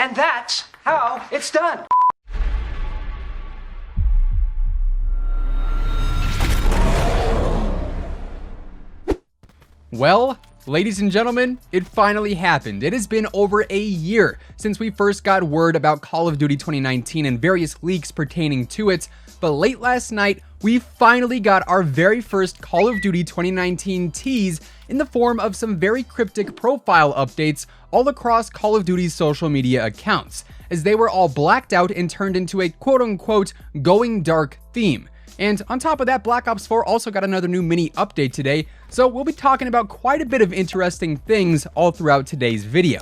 And that's how it's done. Well, ladies and gentlemen, it finally happened. It has been over a year since we first got word about Call of Duty 2019 and various leaks pertaining to it, but late last night, we finally got our very first Call of Duty 2019 tease in the form of some very cryptic profile updates all across Call of Duty's social media accounts, as they were all blacked out and turned into a quote-unquote going dark theme. And on top of that, Black Ops 4 also got another new mini update today, so we'll be talking about quite a bit of interesting things all throughout today's video.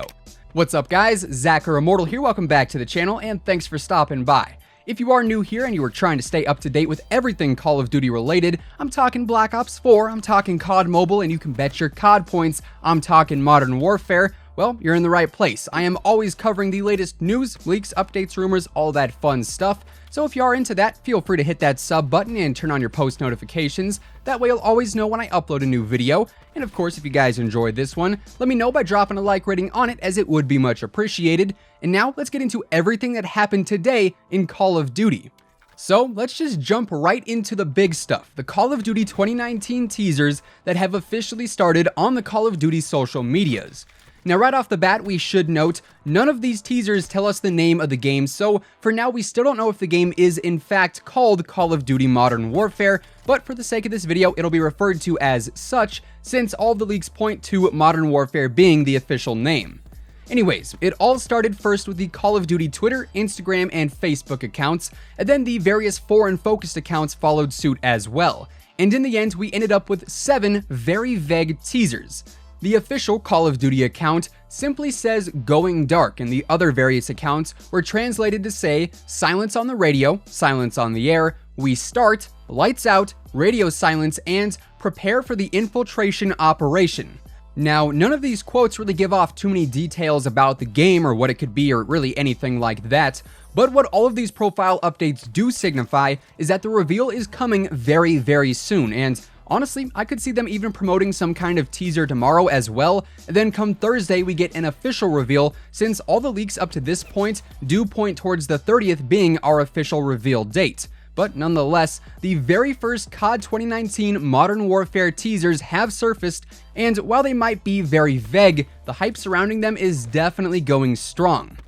What's up guys, Zachar Immortal here, welcome back to the channel, and thanks for stopping by. If you are new here and you are trying to stay up to date with everything Call of Duty related, I'm talking Black Ops 4, I'm talking COD Mobile, and you can bet your COD points I'm talking Modern Warfare, well, you're in the right place. I am always covering the latest news, leaks, updates, rumors, all that fun stuff. So if you are into that, feel free to hit that sub button and turn on your post notifications. That way you'll always know when I upload a new video. And of course, if you guys enjoyed this one, let me know by dropping a like rating on it, as it would be much appreciated. And now let's get into everything that happened today in Call of Duty. So let's just jump right into the big stuff, the Call of Duty 2019 teasers that have officially started on the Call of Duty social medias. Now right off the bat, we should note, none of these teasers tell us the name of the game, so for now we still don't know if the game is in fact called Call of Duty Modern Warfare, but for the sake of this video, it'll be referred to as such, since all the leaks point to Modern Warfare being the official name. Anyways, it all started first with the Call of Duty Twitter, Instagram, and Facebook accounts, and then the various foreign focused accounts followed suit as well. And in the end, we ended up with 7 very vague teasers. The official Call of Duty account simply says going dark, and the other various accounts were translated to say silence on the radio, silence on the air, we start, lights out, radio silence, and prepare for the infiltration operation. Now, none of these quotes really give off too many details about the game or what it could be or really anything like that, but what all of these profile updates do signify is that the reveal is coming very, very soon, and honestly, I could see them even promoting some kind of teaser tomorrow as well, and then come Thursday we get an official reveal, since all the leaks up to this point do point towards the 30th being our official reveal date. But nonetheless, the very first COD 2019 Modern Warfare teasers have surfaced, and while they might be very vague, the hype surrounding them is definitely going strong.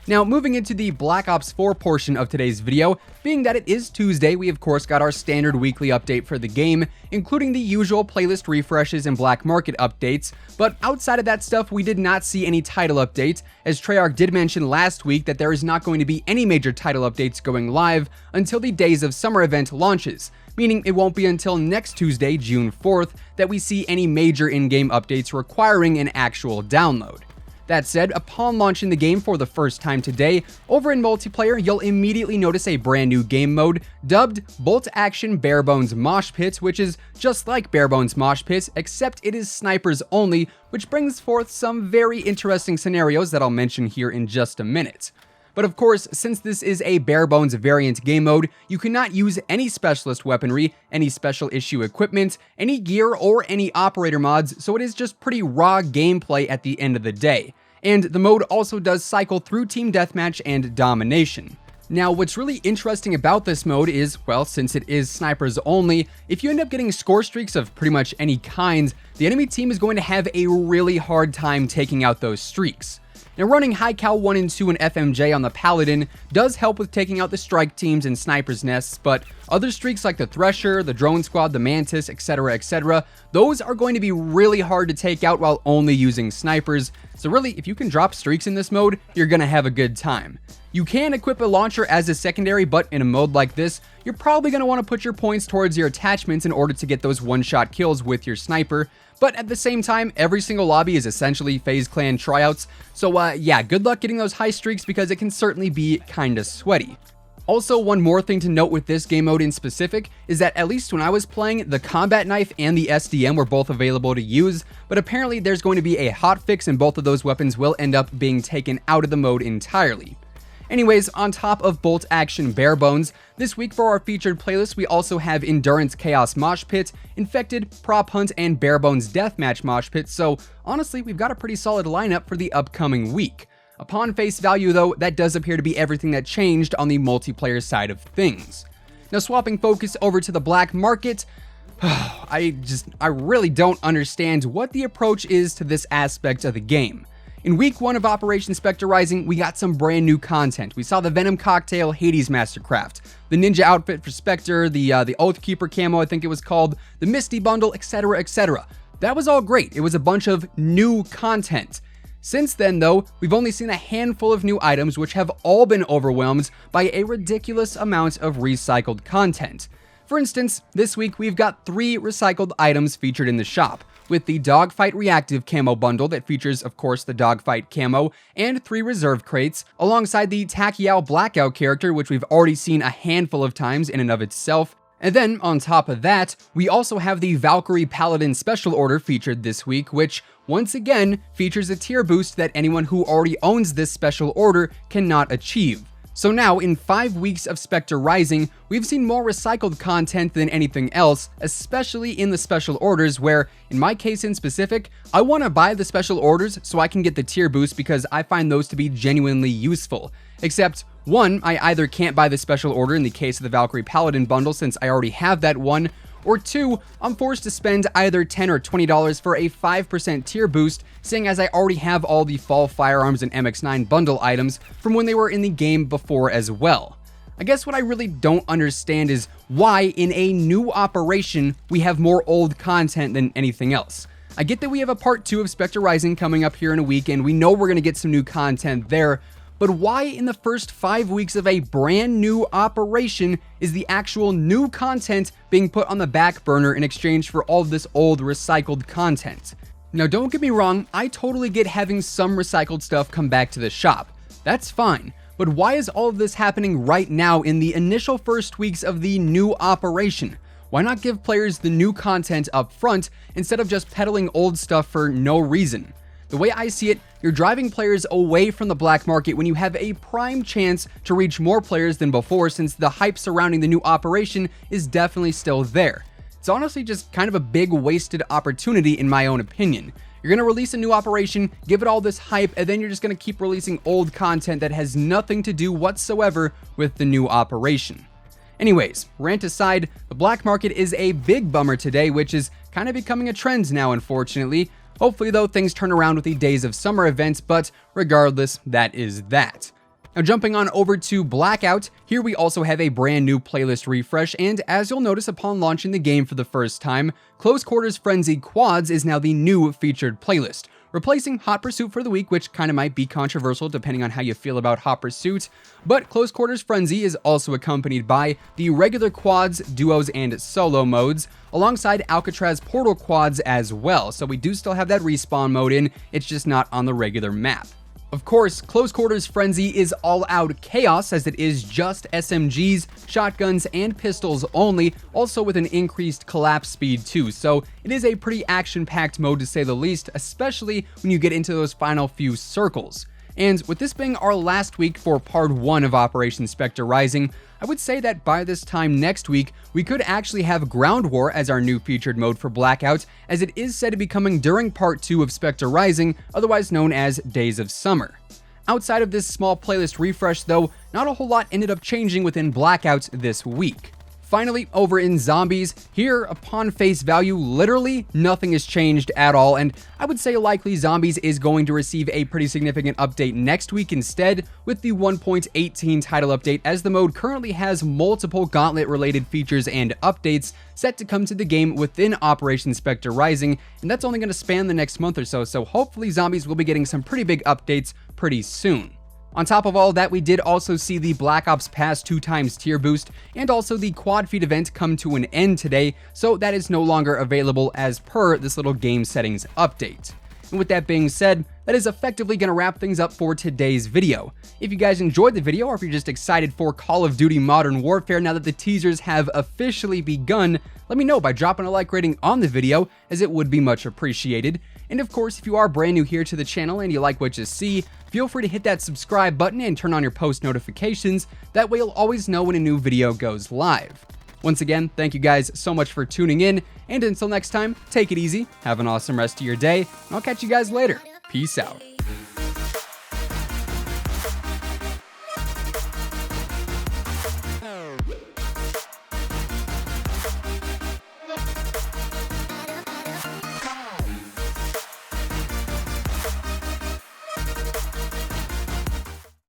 Now, moving into the Black Ops 4 portion of today's video, being that it is Tuesday, we of course got our standard weekly update for the game, including the usual playlist refreshes and black market updates, but outside of that stuff, we did not see any title updates, as Treyarch did mention last week that there is not going to be any major title updates going live until the Days of Summer event launches, meaning it won't be until next Tuesday, June 4th, that we see any major in-game updates requiring an actual download. That said, upon launching the game for the first time today, over in multiplayer, you'll immediately notice a brand new game mode dubbed Bolt Action Barebones Mosh Pit, which is just like Barebones Mosh Pit, except it is snipers only, which brings forth some very interesting scenarios that I'll mention here in just a minute. But of course, since this is a Barebones variant game mode, you cannot use any specialist weaponry, any special issue equipment, any gear, or any operator mods, so it is just pretty raw gameplay at the end of the day. And the mode also does cycle through Team Deathmatch and Domination. Now, what's really interesting about this mode is, well, since it is snipers only, if you end up getting score streaks of pretty much any kind, the enemy team is going to have a really hard time taking out those streaks. Now, running High Cal 1 and 2 and FMJ on the Paladin does help with taking out the strike teams and snipers' nests, but other streaks like the Thresher, the Drone Squad, the Mantis, etc., those are going to be really hard to take out while only using snipers, so really, if you can drop streaks in this mode, you're gonna have a good time. You can equip a launcher as a secondary, but in a mode like this, you're probably going to want to put your points towards your attachments in order to get those one-shot kills with your sniper, but at the same time, every single lobby is essentially FaZe Clan tryouts, so yeah, good luck getting those high streaks because it can certainly be kinda sweaty. Also, one more thing to note with this game mode in specific is that at least when I was playing, the combat knife and the SDM were both available to use, but apparently there's going to be a hotfix and both of those weapons will end up being taken out of the mode entirely. Anyways, on top of Bolt Action Barebones, this week for our featured playlist, we also have Endurance Chaos Mosh Pit, Infected, Prop Hunt, and Barebones Deathmatch Mosh Pit, so honestly, we've got a pretty solid lineup for the upcoming week. Upon face value though, that does appear to be everything that changed on the multiplayer side of things. Now swapping focus over to the black market, I really don't understand what the approach is to this aspect of the game. In week 1 of Operation Spectre Rising, we got some brand new content. We saw the Venom Cocktail Hades Mastercraft, the Ninja outfit for Spectre, the Oathkeeper camo I think it was called, the Misty bundle, etc, etc. That was all great. It was a bunch of new content. Since then though, we've only seen a handful of new items which have all been overwhelmed by a ridiculous amount of recycled content. For instance, this week we've got 3 recycled items featured in the shop, with the Dogfight Reactive Camo Bundle that features, of course, the Dogfight Camo, and 3 reserve crates, alongside the Takiao Blackout character, which we've already seen a handful of times in and of itself. And then, on top of that, we also have the Valkyrie Paladin Special Order featured this week, which, once again, features a tier boost that anyone who already owns this special order cannot achieve. So now, in 5 weeks of Spectre Rising, we've seen more recycled content than anything else, especially in the special orders where, in my case in specific, I want to buy the special orders so I can get the tier boost because I find those to be genuinely useful. Except, 1, I either can't buy the special order in the case of the Valkyrie Paladin bundle since I already have that one, or 2, I'm forced to spend either $10 or $20 for a 5% tier boost, seeing as I already have all the Fall Firearms and MX9 bundle items from when they were in the game before as well. I guess what I really don't understand is why in a new operation we have more old content than anything else. I get that we have a part 2 of Spectre Rising coming up here in a week and we know we're going to get some new content there, but why in the first 5 weeks of a brand new operation is the actual new content being put on the back burner in exchange for all of this old recycled content? Now don't get me wrong, I totally get having some recycled stuff come back to the shop. That's fine, but why is all of this happening right now in the initial first weeks of the new operation? Why not give players the new content up front instead of just peddling old stuff for no reason? The way I see it, you're driving players away from the black market when you have a prime chance to reach more players than before since the hype surrounding the new operation is definitely still there. It's honestly just kind of a big wasted opportunity in my own opinion. You're going to release a new operation, give it all this hype, and then you're just going to keep releasing old content that has nothing to do whatsoever with the new operation. Anyways, rant aside, the black market is a big bummer today, which is kind of becoming a trend now, unfortunately. Hopefully though, things turn around with the Days of Summer events, but regardless, that is that. Now jumping on over to Blackout, here we also have a brand new playlist refresh, and as you'll notice upon launching the game for the first time, Close Quarters Frenzy Quads is now the new featured playlist, replacing Hot Pursuit for the week, which kind of might be controversial depending on how you feel about Hot Pursuit, but Close Quarters Frenzy is also accompanied by the regular quads, duos, and solo modes, alongside Alcatraz Portal quads as well, so we do still have that respawn mode in, it's just not on the regular map. Of course, Close Quarters Frenzy is all-out chaos as it is just SMGs, shotguns, and pistols only, also with an increased collapse speed too, so it is a pretty action-packed mode to say the least, especially when you get into those final few circles. And with this being our last week for part 1 of Operation Spectre Rising, I would say that by this time next week, we could actually have Ground War as our new featured mode for Blackout, as it is said to be coming during part 2 of Spectre Rising, otherwise known as Days of Summer. Outside of this small playlist refresh though, not a whole lot ended up changing within Blackout this week. Finally, over in Zombies, here, upon face value, literally nothing has changed at all, and I would say likely Zombies is going to receive a pretty significant update next week instead, with the 1.18 title update, as the mode currently has multiple Gauntlet-related features and updates set to come to the game within Operation Spectre Rising, and that's only going to span the next month or so, so hopefully Zombies will be getting some pretty big updates pretty soon. On top of all that, we did also see the Black Ops Pass 2x tier boost and also the quad feed event come to an end today, so that is no longer available as per this little game settings update. And with that being said, that is effectively going to wrap things up for today's video. If you guys enjoyed the video, or if you're just excited for Call of Duty Modern Warfare now that the teasers have officially begun, let me know by dropping a like rating on the video, as it would be much appreciated. And of course, if you are brand new here to the channel and you like what you see, feel free to hit that subscribe button and turn on your post notifications. That way you'll always know when a new video goes live. Once again, thank you guys so much for tuning in, and until next time, take it easy, have an awesome rest of your day, and I'll catch you guys later. Peace out. Bye.